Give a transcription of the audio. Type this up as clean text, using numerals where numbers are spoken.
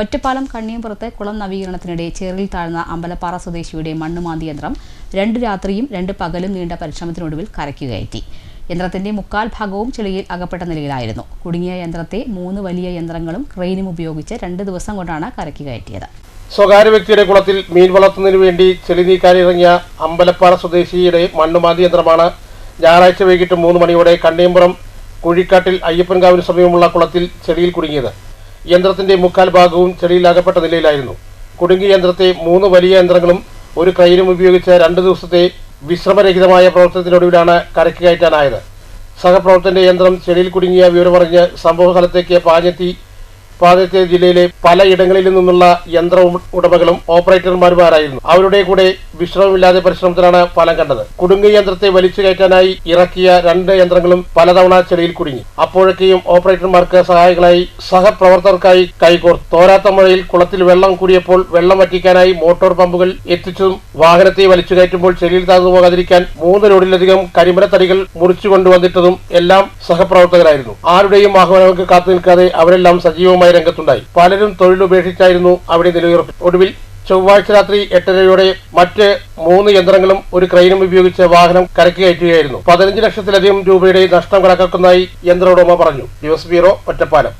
ഒറ്റപ്പാലം കണ്ണിയമ്പുറത്ത് കുളം നവീകരണത്തിനിടെ ചേറിൽ താഴ്ന്ന അമ്പലപ്പാറ സ്വദേശിയുടെ മണ്ണുമാന്തി യന്ത്രം 2 രാത്രിയും 2 പകലും നീണ്ട പരിശ്രമത്തിനൊടുവിൽ കരയ്ക്ക് കയറ്റി. യന്ത്രത്തിന്റെ മുക്കാൽ ഭാഗവും ചെളിയിൽ അകപ്പെട്ട നിലയിലായിരുന്നു. കുടുങ്ങിയ യന്ത്രത്തെ 3 വലിയ യന്ത്രങ്ങളും ക്രെയിനും ഉപയോഗിച്ച് 2 ദിവസം കൊണ്ടാണ് കരയ്ക്ക് കയറ്റിയത്. സ്വകാര്യ വ്യക്തിയുടെ കുളത്തിൽ മീൻ വളർത്തുന്നതിനു വേണ്ടി ചെളി നീക്കാനിറങ്ങിയ അമ്പലപ്പാറ സ്വദേശിയുടെ മണ്ണുമാന്തി യന്ത്രമാണ് ഞായറാഴ്ച വൈകിട്ട് 3 മണിയോടെ കണ്ണിയമ്പുറം കുഴിക്കാട്ടിൽ അയ്യപ്പൻകാവിന് സമീപമുള്ള കുളത്തിൽ ചെളിയിൽ കുടുങ്ങിയത്. യന്ത്രത്തിന്റെ മുക്കാൽ ഭാഗവും ചെളിയിൽ അകപ്പെട്ട നിലയിലായിരുന്നു. കുടുങ്ങിയ യന്ത്രത്തെ 3 വലിയ യന്ത്രങ്ങളും ഒരു ക്രെയിനും ഉപയോഗിച്ച് 2 ദിവസത്തെ വിശ്രമരഹിതമായ പ്രവർത്തനത്തിനൊടുവിലാണ് കരയ്ക്ക് കയറ്റാനായത്. സഹപ്രവർത്തകന്റെ യന്ത്രം ചെളിയിൽ കുടുങ്ങിയ വിവരമറിഞ്ഞ് സംഭവ സ്ഥലത്തേക്ക് പാഞ്ഞെത്തിയ ജില്ലയിലെ പലയിടങ്ങളിൽ നിന്നുള്ള യന്ത്ര ഉടമകളും ഓപ്പറേറ്റർമാരുമാരായിരുന്നു. അവരുടെ കൂടെ വിശ്രമമില്ലാതെ പരിശ്രമത്തിലാണ് ഫലം കണ്ടത്. കുടുങ്ങിയ യന്ത്രത്തെ വലിച്ചു കയറ്റാനായി ഇറക്കിയ 2 യന്ത്രങ്ങളും പലതവണ ചെളിയിൽ കുടുങ്ങി. അപ്പോഴൊക്കെയും ഓപ്പറേറ്റർമാർക്ക് സഹായികളായി സഹപ്രവർത്തകർക്കായി കൈകോർത്തു. തോരാത്ത മഴയിൽ കുളത്തിൽ വെള്ളം കൂടിയപ്പോൾ വെള്ളം വറ്റിക്കാനായി മോട്ടോർ പമ്പുകൾ എത്തിച്ചതും വാഹനത്തെ വലിച്ചു കയറ്റുമ്പോൾ ചെളിയിൽ താഴ്ന്നു പോകാതിരിക്കാൻ 3 ലോഡിലധികം കരിമരത്തടികൾ മുറിച്ചു കൊണ്ടുവന്നിട്ടതും എല്ലാം സഹപ്രവർത്തകരായിരുന്നു. ആരുടെയും ആഹ്വാനങ്ങൾക്ക് കാത്തു നിൽക്കാതെ അവരെല്ലാം സജീവമായി രംഗത്തുണ്ടായി. പലരും തൊഴിലുപേക്ഷിച്ചായിരുന്നു അവിടെ നിലയുറപ്പിച്ചത്. ഒടുവിൽ ചൊവ്വാഴ്ച രാത്രി 8:30 മറ്റ് 3 യന്ത്രങ്ങളും ഒരു ക്രെയിനും ഉപയോഗിച്ച് വാഹനം കരയ്ക്ക് കയറ്റുകയായിരുന്നു. 15 ലക്ഷത്തിലധികം രൂപയുടെ നഷ്ടം കണക്കാക്കുന്നതായി യന്ത്ര ഉടമ പറഞ്ഞു. News bureau, Ottapalam.